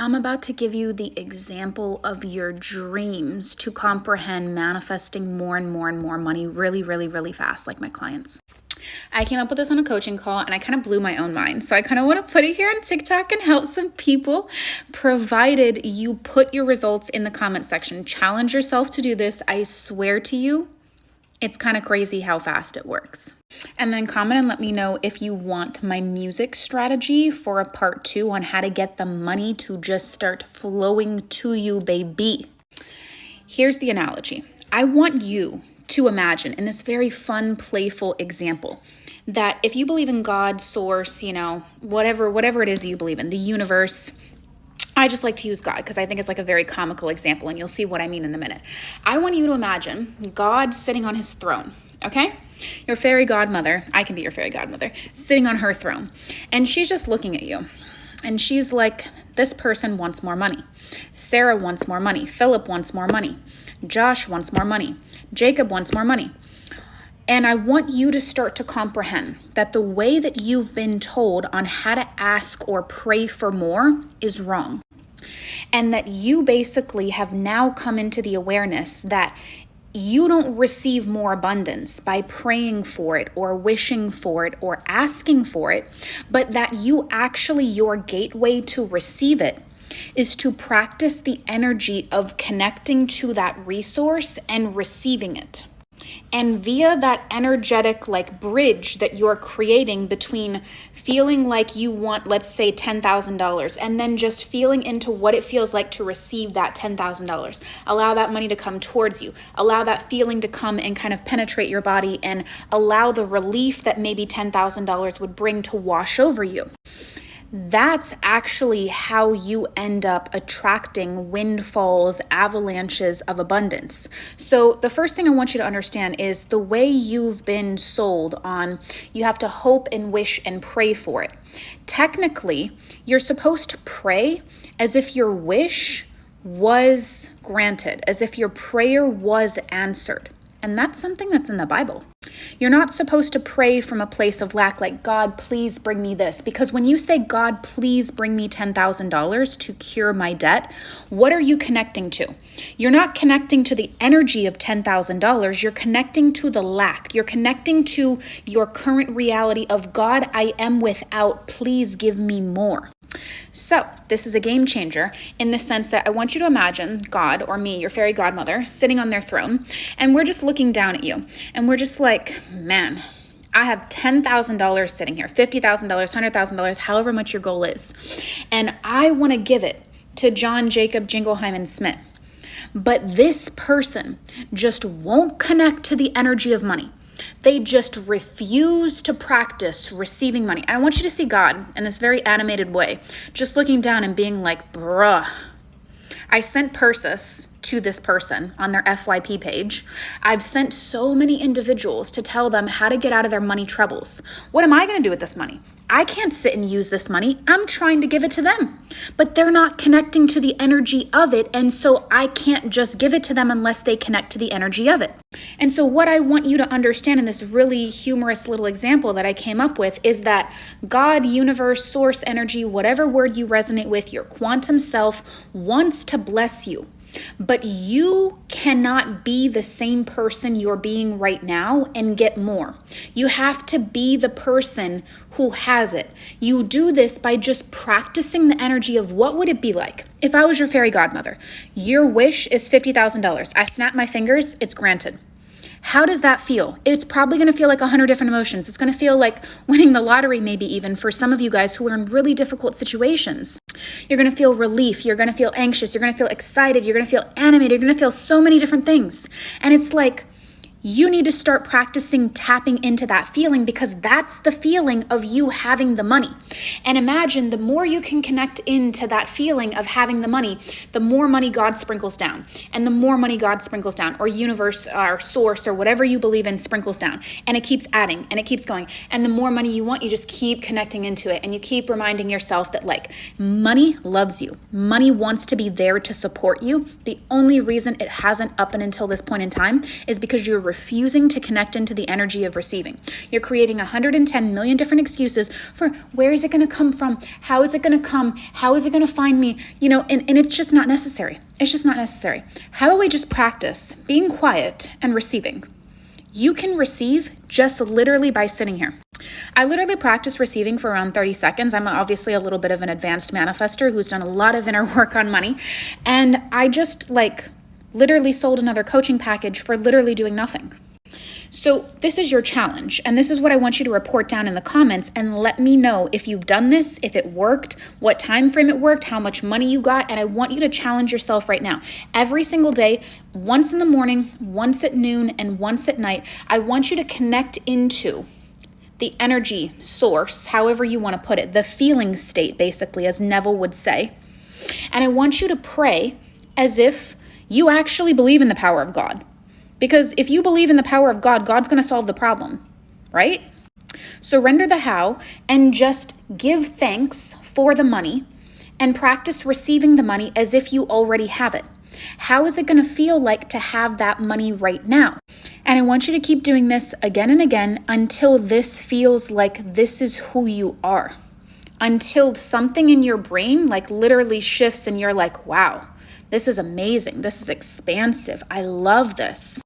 I'm about to give you the example of your dreams to comprehend manifesting more and more and more money really, really, really fast, like my clients. I came up with this on a coaching call and I kind of blew my own mind. So I kind of want to put it here on TikTok and help some people, provided you put your results in the comment section. Challenge yourself to do this. I swear to you, it's kind of crazy how fast it works. And then comment and let me know if you want my music strategy for a part 2 on how to get the money to just start flowing to you, baby. Here's the analogy. I want you to imagine in this very fun, playful example that if you believe in God, source, whatever it is that you believe in, the universe. I just like to use God because I think it's like a very comical example, and you'll see what I mean in a minute. I want you to imagine God sitting on his throne, okay? Your fairy godmother, I can be your fairy godmother, sitting on her throne. And she's just looking at you. And she's like, this person wants more money. Sarah wants more money. Philip wants more money. Josh wants more money. Jacob wants more money. And I want you to start to comprehend that the way that you've been told on how to ask or pray for more is wrong. And that you basically have now come into the awareness that you don't receive more abundance by praying for it or wishing for it or asking for it, but that your gateway to receive it is to practice the energy of connecting to that resource and receiving it. And via that energetic bridge that you're creating between feeling like you want, let's say, $10,000, and then just feeling into what it feels like to receive that $10,000. Allow that money to come towards you. Allow that feeling to come and kind of penetrate your body, and allow the relief that maybe $10,000 would bring to wash over you. That's actually how you end up attracting windfalls, avalanches of abundance. So the first thing I want you to understand is the way you've been sold on, you have to hope and wish and pray for it. Technically, you're supposed to pray as if your wish was granted, as if your prayer was answered. And that's something that's in the Bible. You're not supposed to pray from a place of lack, like, God, please bring me this. Because when you say, God, please bring me $10,000 to cure my debt, what are you connecting to? You're not connecting to the energy of $10,000. You're connecting to the lack. You're connecting to your current reality of, God, I am without. Please give me more. So this is a game changer in the sense that I want you to imagine God or me, your fairy godmother, sitting on their throne, and we're just looking down at you, and we're just like, man, I have $10,000 sitting here, $50,000, $100,000, however much your goal is, and I want to give it to John Jacob Jingleheimer and Smith. But this person just won't connect to the energy of money. They just refuse to practice receiving money. I want you to see God in this very animated way, just looking down and being like, bruh, I sent Persis to this person on their FYP page. I've sent so many individuals to tell them how to get out of their money troubles. What am I going to do with this money? I can't sit and use this money. I'm trying to give it to them, but they're not connecting to the energy of it. And so I can't just give it to them unless they connect to the energy of it. And so what I want you to understand in this really humorous little example that I came up with is that God, universe, source, energy, whatever word you resonate with, your quantum self wants to bless you. But you cannot be the same person you're being right now and get more. You have to be the person who has it. You do this by just practicing the energy of what would it be like if I was your fairy godmother. Your wish is $50,000. I snap my fingers, it's granted. How does that feel? It's probably going to feel like 100 different emotions. It's going to feel like winning the lottery, maybe even for some of you guys who are in really difficult situations. You're going to feel relief. You're going to feel anxious. You're going to feel excited. You're going to feel animated. You're going to feel so many different things. And it's like, you need to start practicing tapping into that feeling, because that's the feeling of you having the money. And imagine the more you can connect into that feeling of having the money God sprinkles down. And the more money God sprinkles down, or universe or source or whatever you believe in sprinkles down. And it keeps adding and it keeps going. And the more money you want, you just keep connecting into it. And you keep reminding yourself that money loves you. Money wants to be there to support you. The only reason it hasn't up and until this point in time is because you're refusing to connect into the energy of receiving. You're creating 110 million different excuses for where is it going to come from? How is it going to come? How is it going to find me? And it's just not necessary. It's just not necessary. How about we just practice being quiet and receiving? You can receive just literally by sitting here. I literally practice receiving for around 30 seconds. I'm obviously a little bit of an advanced manifester who's done a lot of inner work on money. And I just literally sold another coaching package for literally doing nothing. So this is your challenge. And this is what I want you to report down in the comments and let me know if you've done this, if it worked, what time frame it worked, how much money you got. And I want you to challenge yourself right now. Every single day, once in the morning, once at noon, and once at night, I want you to connect into the energy source, however you want to put it, the feeling state, basically, as Neville would say. And I want you to pray as if you actually believe in the power of God. Because if you believe in the power of God, God's going to solve the problem, right? Surrender the how and just give thanks for the money and practice receiving the money as if you already have it. How is it going to feel like to have that money right now? And I want you to keep doing this again and again until this feels like this is who you are. Until something in your brain literally shifts and you're like, wow, this is amazing. This is expansive. I love this.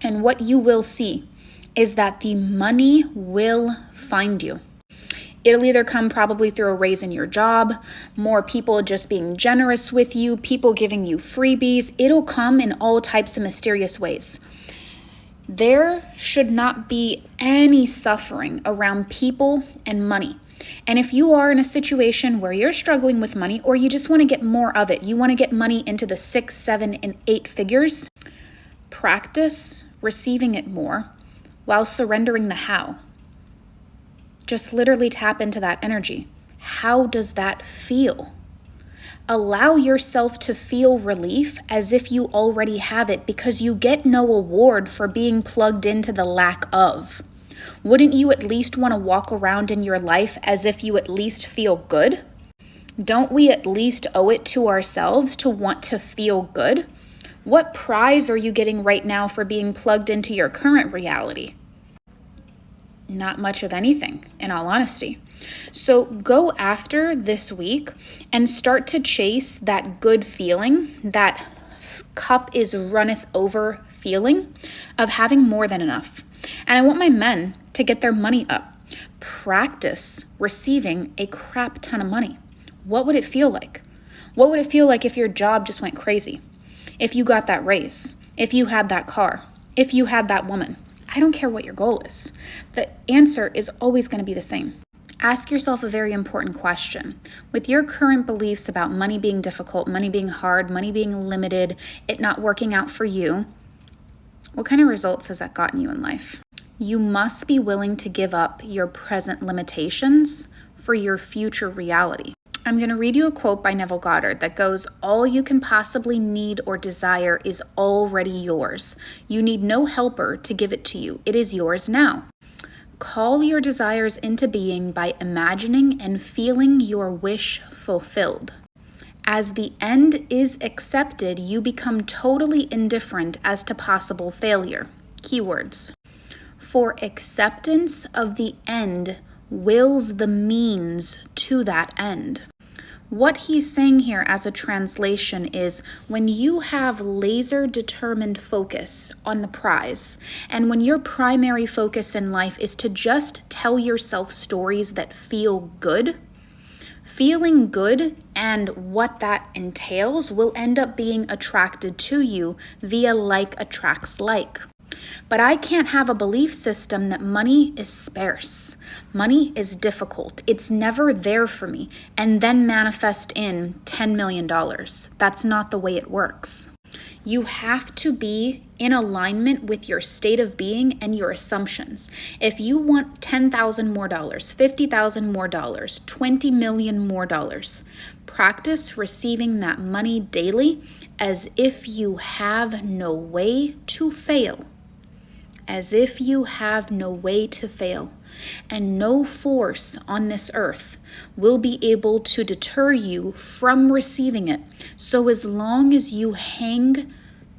And what you will see is that the money will find you. It'll either come probably through a raise in your job, more people just being generous with you, people giving you freebies. It'll come in all types of mysterious ways. There should not be any suffering around people and money. And if you are in a situation where you're struggling with money or you just want to get more of it, you want to get money into the 6, 7, and 8 figures, practice receiving it more while surrendering the how. Just literally tap into that energy. How does that feel? Allow yourself to feel relief as if you already have it because you get no award for being plugged into the lack of. Wouldn't you at least want to walk around in your life as if you at least feel good? Don't we at least owe it to ourselves to want to feel good? What prize are you getting right now for being plugged into your current reality? Not much of anything, in all honesty. So go after this week and start to chase that good feeling, that cup is runneth over feeling of having more than enough. And I want my men to get their money up. Practice receiving a crap ton of money. What would it feel like? What would it feel like if your job just went crazy? If you got that raise? If you had that car? If you had that woman? I don't care what your goal is. The answer is always going to be the same. Ask yourself a very important question. With your current beliefs about money being difficult, money being hard, money being limited, it not working out for you, what kind of results has that gotten you in life? You must be willing to give up your present limitations for your future reality. I'm going to read you a quote by Neville Goddard that goes, "All you can possibly need or desire is already yours. You need no helper to give it to you. It is yours now." Call your desires into being by imagining and feeling your wish fulfilled. As the end is accepted, you become totally indifferent as to possible failure. Keywords. For acceptance of the end wills the means to that end. What he's saying here as a translation is when you have laser determined focus on the prize, and when your primary focus in life is to just tell yourself stories that feel good, feeling good and what that entails will end up being attracted to you via like attracts like. But I can't have a belief system that money is sparse. Money is difficult. It's never there for me. And then manifest in $10 million. That's not the way it works. You have to be in alignment with your state of being and your assumptions. If you want $10,000 more dollars, $50,000 more dollars, $20 million more dollars, practice receiving that money daily as if you have no way to fail. As if you have no way to fail, and no force on this earth will be able to deter you from receiving it. So as long as you hang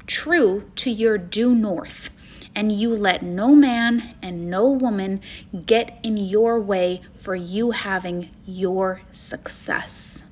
true to your due north and you let no man and no woman get in your way for you having your success.